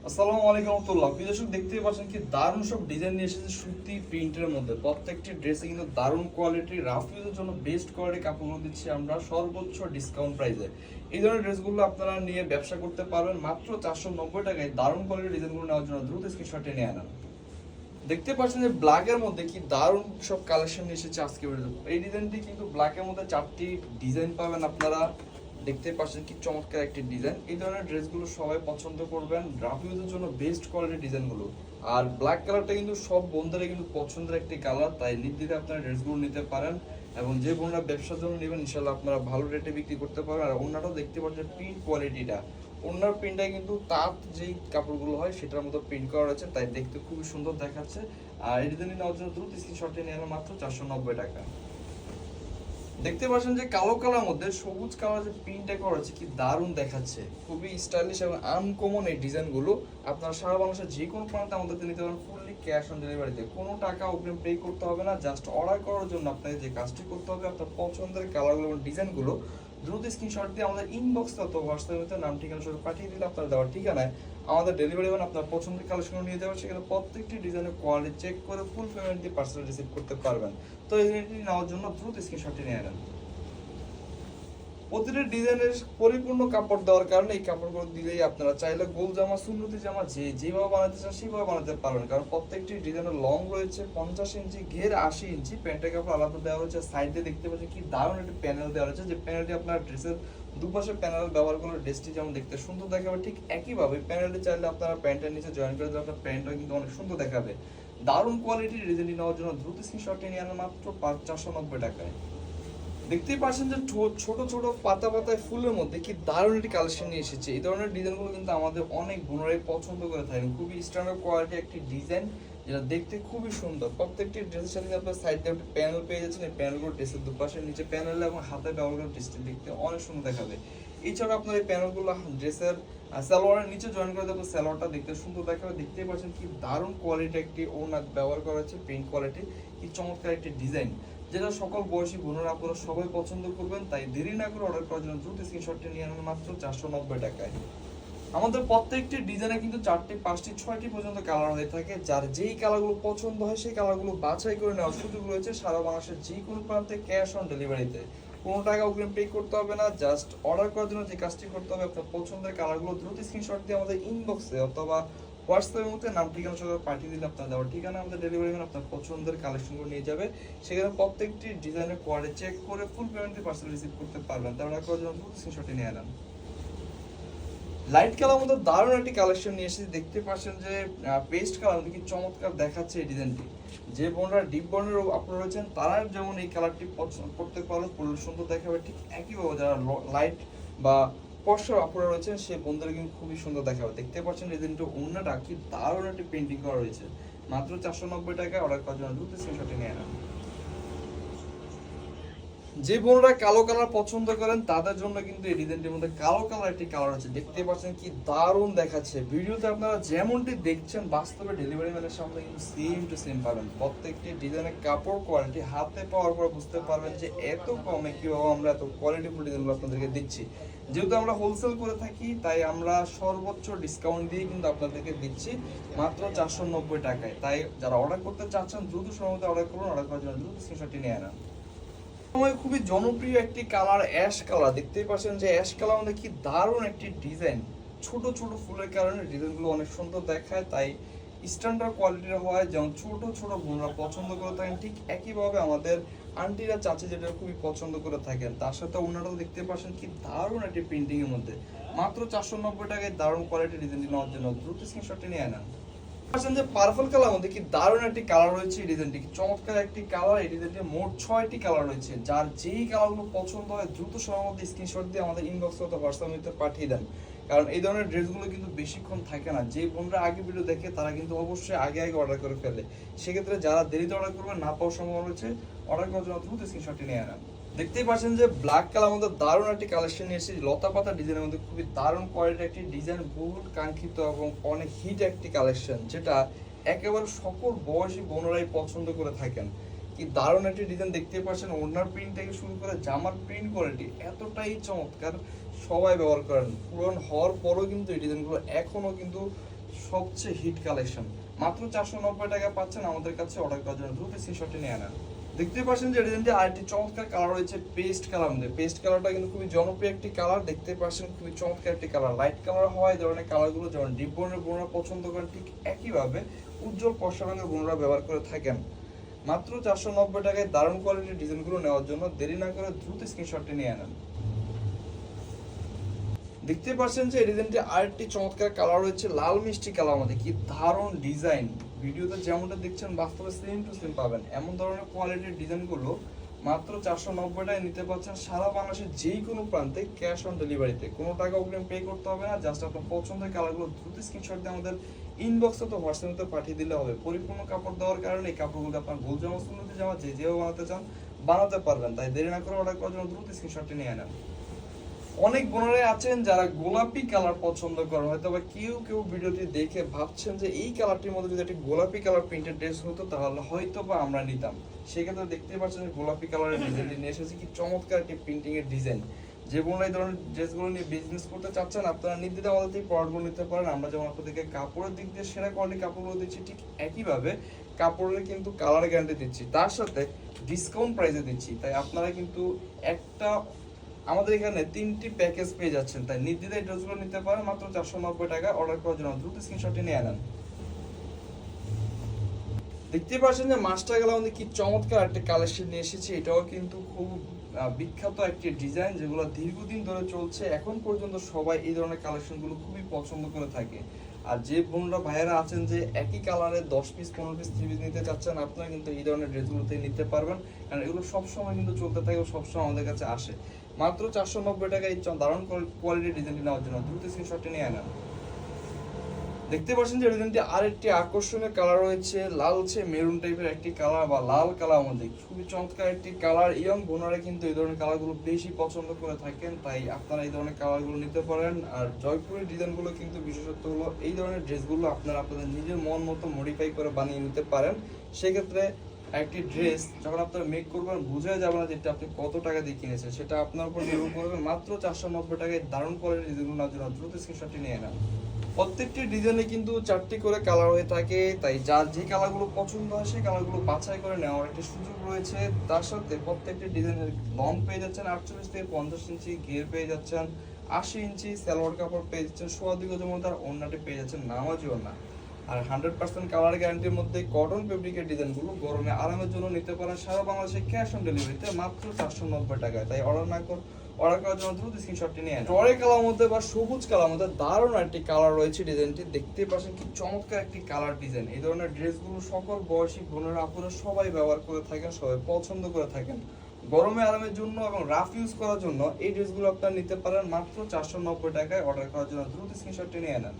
আসসালামু আলাইকুম রহমতুল্লাহ। প্রিয় দর্শক, দেখতেই পাচ্ছেন কি দারুণ সব ডিজাইন নিয়ে এসেছে সুতি প্রিন্টের মধ্যে। প্রত্যেকটি ড্রেসে কিন্তু দারুণ কোয়ালিটি, রাফ ইউজের জন্য বেস্ট কোয়ালিটি কাপড়গুলো দিচ্ছি আমরা সর্বোচ্চ ডিসকাউন্ট প্রাইসে। এই ধরনের ড্রেসগুলো আপনারা নিয়ে ব্যবসা করতে পারবেন মাত্র 490 টাকায়। দারুণ কোয়ালিটির ডিজাইনগুলো নেওয়ার জন্য দ্রুত স্ক্রিনশটে নিয়ে আনান। দেখতে পাচ্ছেন যে ব্ল্যাকের মধ্যে কি দারুণ সব কালেকশন নিয়ে এসেছে আজকে। এই ডিজাইনটি কিন্তু ব্ল্যাকের মধ্যে 4টি ডিজাইন পাবেন আপনারা। দেখতে পাচ্ছেন কি চমৎকার একটি ডিজাইন। এই ধরনের ড্রেসগুলো সবাই পছন্দ করবেন, রাফ ইউজের জন্য বেস্ট কোয়ালিটির ডিজাইনগুলো। আর ব্ল্যাক কালারটা কিন্তু সব বন্ধুরা কিন্তু পছন্দের একটি কালার, তাই নির্দ্বিধায় আপনারা ড্রেসগুলো নিতে পারেন। এবং যে বোনরা ব্যবসার জন্য নেবেন ইনশাল্লাহ আপনারা ভালো রেটে বিক্রি করতে পারবেন। আর অন্যটাও দেখতে পাচ্ছেন প্রিন্ট কোয়ালিটিটা, ওনার প্রিন্টটা কিন্তু তাঁত যেই কাপড়গুলো হয় সেটার মতো প্রিন্ট করা রয়েছে, তাই দেখতে খুবই সুন্দর দেখাচ্ছে। আর এই ডিজাইন নেওয়ার জন্য দ্রুত স্ক্রিনশটে নিয়ে মাত্র 490 টাকা। দেখতে পাচ্ছেন যে কালো কালার মধ্যে সবুজ কালার যে প্রিন্টটা করা আছে কি দারুণ দেখাচ্ছে, খুবই স্টাইলিশ এবং আনকমন এই ডিজাইনগুলো। আপনারা সারা বাংলাদেশের যে কোনো প্রান্তে আমাদেরকে নিতে পারেন ফুললি ক্যাশ অন ডেলিভারিতে। কোনো টাকা অগ্রিম পে করতে হবে না, জাস্ট অর্ডার করার জন্য আপনাকে যে কাজটি করতে হবে আপনার পছন্দের কালারগুলো এবং ডিজাইনগুলো দ্রুত স্ক্রিনশট দিয়ে আমাদের ইনবক্সে অথবা হোয়াটসঅ্যাপে নাম ঠিকানা সহ পাঠিয়ে দিলে আপনারা দেওয়ার ঠিকানায় আমাদের ডেলিভারি ম্যান আপনার পছন্দের কালেকশনগুলো নিয়ে যাবেন। সেখানে প্রত্যেকটি ডিজাইনের কোয়ালিটি চেক করে ফুল পেমেন্ট দিয়ে পার্সেল রিসিভ করতে পারবেন। তো এই নেওয়ার জন্য দ্রুত স্ক্রিনশটটি নিয়ে নেন। প্রতিটা ডিজাইনের পরিপূর্ণ কাপড় দেওয়ার কারণে এই কাপড়গুলো দিলেই আপনারা চাইলে গোল জামা, সুন্নতি জামা যেভাবে বানাতে চান সেভাবে বানাতে পারবেন। কারণ প্রত্যেকটি ডিজাইনের লং রয়েছে 50 ইঞ্চি, ঘের 80 ইঞ্চি। প্যান্টের কাপড় আলাদা দেওয়া রয়েছে। সাইডে দেখতে পাচ্ছেন কি দারুণ একটি প্যানেল দেওয়া রয়েছে, যে প্যানেলটি আপনার ড্রেসের দুপাশে প্যানেল ব্যবহার করলে ড্রেসটি যেমন দেখতে সুন্দর দেখাবে, ঠিক একইভাবে প্যানেলটি চাইলে আপনারা প্যান্টের নিচে জয়েন করে দিলে আপনার প্যান্টটা কিন্তু অনেক সুন্দর দেখাবে। দারুণ কোয়ালিটির ডিজাইনটি নেওয়ার জন্য দ্রুত স্ক্রিনশটটি নিয়ে আনেন মাত্র 490 টাকায়। দেখতেই পাচ্ছেন যে ছোট ছোট পাতা পাতায় ফুলের মধ্যে কি দারুণ একটি কালেকশন নিয়ে এসেছে। এই ধরনের ডিজাইনগুলো কিন্তু আমাদের অনেক বোনরাই পছন্দ করে থাকেন। খুবই স্ট্যান্ডার্ড কোয়ালিটি একটি ডিজাইন, যেটা দেখতে খুবই সুন্দর। প্রত্যেকটি ড্রেসের সাথে আপনার সাইড দিয়ে একটা প্যানেল পেয়ে যাচ্ছেন। এই প্যানেলগুলো ড্রেসের দুপাশে নিচে প্যানেল এবং হাতে ব্যবহার করে ড্রেসটি দেখতে অনেক সুন্দর দেখাবে। এছাড়া আপনার এই প্যানেলগুলো ড্রেসের সালোয়ারের নিচে জয়েন করে দেবো, সালোয়ারটা দেখতে সুন্দর দেখাবে। দেখতেই পাচ্ছেন কি দারুণ কোয়ালিটি একটি ওড়না ব্যবহার করা হচ্ছে, প্রিন্ট কোয়ালিটি কি চমৎকার একটি ডিজাইন, যেটা সকল বয়সী বোনেরা আপনারা সবাই পছন্দ করবেন। তাই দেরি না করে অর্ডার করার জন্য দ্রুত স্ক্রিনশটটি নিয়ে আনুন মাত্র 490 টাকায়। আমাদের প্রত্যেকটি ডিজাইনে কিন্তু 4টি 5টি 6টি পর্যন্ত কালার হয়ে থাকে। যার যেই কালারগুলো পছন্দ হয় সেই কালারগুলো বাছাই করে নেওয়ার সুযোগ রয়েছে সারা বাংলাদেশের যে কোনো প্রান্তে ক্যাশ অন ডেলিভারিতে। কোনো টাকা অগ্রিম পে করতে হবে না, জাস্ট অর্ডার করার জন্য যে কাজটি করতে হবে আপনার পছন্দের কালারগুলো দ্রুত স্ক্রিনশট দিয়ে আমাদের ইনবক্সে অথবা হোয়াটসঅ্যাপের মধ্যে নাম ঠিকানা সহ পাঠিয়ে দিলে আপনার দেওয়ার ঠিকানা আমাদের ডেলিভারি ম্যান আপনার পছন্দের কালেকশনগুলো নিয়ে যাবে। সেখানে প্রত্যেকটি ডিজাইনের কোয়ালিটি চেক করে ফুল পেমেন্ট দিয়ে পার্সেল রিসিভ করতে পারবেন। তার অর্ডার করার জন্য দ্রুত স্ক্রিনশটটি নিয়ে নেন। লাইট কালার মধ্যে দারুণ একটি কালেকশন নিয়ে এসেছি। দেখতে পাচ্ছেন যে পেস্ট কালার কি চমৎকার দেখাচ্ছে এই ডিজাইনটি। যে বোনরা ডিপ বর্ণের আপনারা রয়েছেন তারা যেমন এই কালারটি পছন্দ করতে পারো, পরলে সুন্দর দেখাবে, ঠিক একইভাবে যারা লাইট বা ফর্সা আপনারা রয়েছেন সেই বন্ধুরা কিন্তু খুবই সুন্দর দেখাবে। দেখতে পাচ্ছেন ডিজাইনটা ওড়নাটা কি দারুণ একটি পেন্টিং করা রয়েছে। মাত্র 490 টাকায় অর্ডার করার জন্য দ্রুত স্ক্রিনশটে নিয়ে নেন। যে বোনরা কালো কালার পছন্দ করেন তাদের জন্য কিন্তু এই ডিজাইনটির মধ্যে কালো কালার একটি কালার আছে। দেখতে পাচ্ছেন কি দারুণ দেখাচ্ছে। ভিডিওতে আপনারা যেমনটি দেখছেন বাস্তবে ডেলিভারি ম্যানের সামনে কিন্তু সেম টু সেম পাবেন। প্রত্যেকটি ডিজাইনের কাপড় কোয়ালিটি হাতে পাওয়ার পর বুঝতে পারবেন যে এত কমে কিভাবে আমরা এত কোয়ালিটিফুল ডিজাইনগুলো আপনাদেরকে দিচ্ছি। যেহেতু আমরা হোলসেল করে থাকি তাই আমরা সর্বোচ্চ ডিসকাউন্ট দিয়ে কিন্তু আপনাদেরকে দিচ্ছি মাত্র 490 টাকায়। তাই যারা অর্ডার করতে চাচ্ছেন দ্রুত সময় মতো অর্ডার করুন। অর্ডার করার জন্য দ্রুত স্ক্রিনশটটি নিয়ে নেন। সময় খুবই জনপ্রিয় একটি কালার অ্যাশ কালার। দেখতেই পাচ্ছেন যে অ্যাশ কালার মধ্যে কি দারুণ একটি ডিজাইন। ছোট ছোট ফুলের কারণে ডিজাইনগুলো অনেক সুন্দর দেখায়, তাই স্ট্যান্ডার্ড কোয়ালিটির হয় যেমন ছোট ছোট বোনরা পছন্দ করে থাকেন, ঠিক একইভাবে আমাদের আন্টিরা চাচি যেটা খুবই পছন্দ করে থাকেন। তার সাথে অন্যটাও দেখতে পাচ্ছেন কি দারুণ একটি প্রিন্টিং এর মধ্যে মাত্র 490 টাকায় দারুণ কোয়ালিটির ডিজাইনটি নেওয়ার জন্য দ্রুত স্ক্রিনশটটি নিয়ে নেন। পাচ্ছেন যে পার্পল কালার মধ্যে কি দারুণ একটি কালার রয়েছে। এই ডিজাইনটি চমৎকার একটি কালার। এই ডিজাইনটি মোট 6টি কালার রয়েছে। যার যেই কালারগুলো পছন্দ হয় দ্রুত সময়ের মধ্যে স্ক্রিনশট দিয়ে আমাদের ইনবক্স অথবা হোয়াটসঅ্যাপে পাঠিয়ে দেন। কারণ এই ধরনের ড্রেসগুলো কিন্তু বেশিক্ষণ থাকে না। যে বোনরা আগে ভিডিও দেখে তারা কিন্তু অবশ্যই আগে আগে অর্ডার করে ফেলে। সেক্ষেত্রে যারা দেরিতে অর্ডার করবে না পাওয়ার সম্ভাবনা রয়েছে। অর্ডার করার জন্য দ্রুত স্ক্রিনশটটি নিয়ে নেন। দেখতেই পাচ্ছেন যে ব্ল্যাক কালার মধ্যে দারুণ একটি কালেকশন নিয়ে এসেছি। লতা পাতা ডিজাইনের মধ্যে খুবই দারুণ কোয়ালিটির একটি ডিজাইন, বহুল কাঙ্ক্ষিত এবং অনেক হিট একটি কালেকশন, যেটা একেবারে সকল বয়সী বোনেরাই পছন্দ করে থাকেন। কি দারুণ একটি ডিজাইন দেখতে পাচ্ছেন। ওড়নার প্রিন্ট থেকে শুরু করে জামার প্রিন্ট কোয়ালিটি এতটাই চমৎকার, সবাই ব্যবহার করেন। পুরন হওয়ার পরও কিন্তু এই ডিজাইনগুলো এখনো কিন্তু সবচেয়ে হিট কালেকশন, মাত্র 490 টাকা পাচ্ছেন আমাদের কাছে। অর্ডার করার জন্য দ্রুত স্ক্রিনশটটি নিয়ে নেন। দেখতে পাচ্ছেন যে ডিজাইনটি আরেকটি চমৎকার কালার রয়েছে পেস্ট কালার মধ্যে। পেস্ট কালারটা কিন্তু খুবই জনপ্রিয় একটি কালার, দেখতে পাচ্ছেন খুবই চমৎকার একটি কালার। লাইট কালার হয় এই ধরনের কালারগুলো যেমন ডিপ বর্ণের বোনরা পছন্দ করেন, ঠিক একইভাবে উজ্জ্বল ফর্সা রঙের বোনরা ব্যবহার করে থাকেন। মাত্র 490 টাকায় দারুণ কোয়ালিটির ডিজাইনগুলো নেওয়ার জন্য দেরি না করে দ্রুত স্ক্রিনশটটি নিয়ে নেন। দেখতে পাচ্ছেন যে এই ডিজাইনটি আরেকটি চমৎকার কালার রয়েছে লাল মিষ্টি কালার মধ্যে। কি দারুণ ডিজাইন, ভিডিওতে যেমনটা দেখছেন বাস্তবে সেম টু সেম পাবেন। এমন ধরনের কোয়ালিটির ডিজাইনগুলো মাত্র 490 টাকায় নিতে পারছেন সারা বাংলাদেশের যেই কোনো প্রান্তে, ক্যাশ অন ডেলিভারিতে। কোনো টাকা অগ্রিম পে করতে হবে না, জাস্ট আপনার পছন্দের কালারগুলো দ্রুত স্ক্রিনশট দিয়ে আমাদের ইনবক্সে তো হোয়াটসঅ্যাপে পাঠিয়ে দিলে হবে। পরিপূর্ণ কাপড় দেওয়ার কারণে এই কাপড়গুলো আপনার গোল জামা সুন্নতি জামা যে যেভাবে বানাতে চান বানাতে পারবেন। তাই দেরি না করে অর্ডার করার জন্য দ্রুত স্ক্রিনশটটি নিয়ে নেন। অনেক বোনেরা আছেন যারা গোলাপি কালার পছন্দ করেন, হয়তো বা কেউ কেউ ভিডিওটি দেখে ভাবছেন যে এই কালারটির মধ্যে যদি একটি গোলাপি কালার প্রিন্টেড ড্রেস হতো তাহলে হয়তো বা আমরা নিতাম। সেক্ষেত্রে দেখতে পাচ্ছেন যে গোলাপি কালারের ডিজাইনটি নিয়ে এসেছি, কি চমৎকার একটি প্রিন্টিং এর ডিজাইন। যে বোনেরা এই ধরনের ড্রেসগুলো নিয়ে বিজনেস করতে চাচ্ছেন আপনারা নির্দ্বিধায় আমাদের থেকে প্রোডাক্টগুলো নিতে পারেন। আমরা যেমন আপনাদেরকে কাপড়ের দিক দিয়ে সেরা কোয়ালিটির কাপড়গুলো দিচ্ছি, ঠিক একইভাবে কাপড়ের কিন্তু কালার গ্যারান্টি দিচ্ছি, তার সাথে ডিসকাউন্ট প্রাইসে দিচ্ছি। তাই আপনারা কিন্তু একটা আমাদের এখানে 3টি প্যাকেজ পেয়ে যাচ্ছেন। তাই নির্দ্বিধায় ড্রেসগুলো নিতে পারেন মাত্র 490 টাকা। অর্ডার করার জন্য দ্রুত স্ক্রিনশটটি নিয়ে নেন। দেখতে পাচ্ছেন যে মাস্টার গেলা মধ্যে কি চমৎকার একটা কালেকশন নিয়ে এসেছি। এটাও কিন্তু খুব বিখ্যাত একটি ডিজাইন যেগুলো দীর্ঘদিন ধরে চলছে। এখন পর্যন্ত সবাই এই ধরনের কালেকশনগুলো খুবই পছন্দ করে থাকে। আর যে বোনরা ভাইয়েরা আছেন যে একই কালারে 10 পিস 15 পিস 30 পিস নিতে চাচ্ছেন, আপনারা কিন্তু এই ধরনের ড্রেসগুলোতে নিতে পারবেন, কারণ এগুলো সবসময় কিন্তু চলতে থাকে, সবসময় আমাদের কাছে আসে। মাত্র 490 টাকায় এই দারুণ কোয়ালিটির ডিজাইনটি নেওয়ার জন্য দ্রুত স্ক্রিনশটটি নিয়ে নেন। দেখতে পাচ্ছেন যে ডিজাইনটি আরেকটি আকর্ষণীয় কালার রয়েছে, লালচে মেরুন টাইপের একটি কালার বা লাল কালার মধ্যে খুবই চমৎকার একটি কালার। ইয়ং বোনারা কিন্তু এই ধরনের কালারগুলো বেশি পছন্দ করে থাকেন, তাই আপনারা এই ধরনের কালারগুলো নিতে পারেন। আর জয়পুরের ডিজাইনগুলো কিন্তু বিশেষত্ব হলো এই ধরনের ড্রেসগুলো আপনারা আপনাদের নিজের মন মতো মডিফাই করে বানিয়ে নিতে পারেন। সেক্ষেত্রে একটি ড্রেস যখন আপনারা মেক করবেন বোঝা যাবে না যেটা আপনি কত টাকা দিয়ে কিনেছেন, সেটা আপনার উপর নির্ভর করবে। মাত্র 490 টাকায় দারুণ কোয়ালিটির ডিজাইনগুলো নেওয়ার জন্য দ্রুত স্ক্রিনশটটি নিয়ে নেন। প্রত্যেকটি ডিজাইনে কিন্তু 4টি করে কালার হয়ে থাকে, তাই যার যে কালারগুলো পছন্দ হয় সেই কালারগুলো বাছাই করে নেওয়ার একটা সুযোগ রয়েছে। তার সাথে প্রত্যেকটি ডিজাইনের লং পেয়ে যাচ্ছেন 48 থেকে 50 ইঞ্চি, ঘের পেয়ে যাচ্ছেন 80 ইঞ্চি, সালোয়ার কাপড় পেয়ে যাচ্ছেন সোয়া 2 গজের মধ্যে, আর ওড়নাটি পেয়ে যাচ্ছেন নামাজি ওড়না। আর 100% কালার গ্যারান্টির মধ্যে কটন ফেব্রিকের ডিজাইনগুলো গরমে আরামের জন্য নিতে পারেন সারা বাংলাদেশে ক্যাশ অন ডেলিভারিতে মাত্র 490 টাকায়। তাই অর্ডার করার জন্য দ্রুত স্ক্রিনশটটি নিয়ে নেন। টরে কালার মধ্যে বা সবুজ কালার মধ্যে দারুণ একটি কালার রয়েছে। ডিজাইনটি দেখতে পাচ্ছেন কি চমৎকার একটি কালার ডিজাইন। এই ধরনের ড্রেসগুলো সকল বয়সী বোনেরা আপুরা সবাই ব্যবহার করে থাকেন, সবাই পছন্দ করে থাকেন। গরমে আরামের জন্য এবং রাফ ইউজ করার জন্য এই ড্রেসগুলো আপনারা নিতে পারেন মাত্র 490 টাকায়। অর্ডার করার জন্য দ্রুত স্ক্রিনশটটি নিয়ে নেন।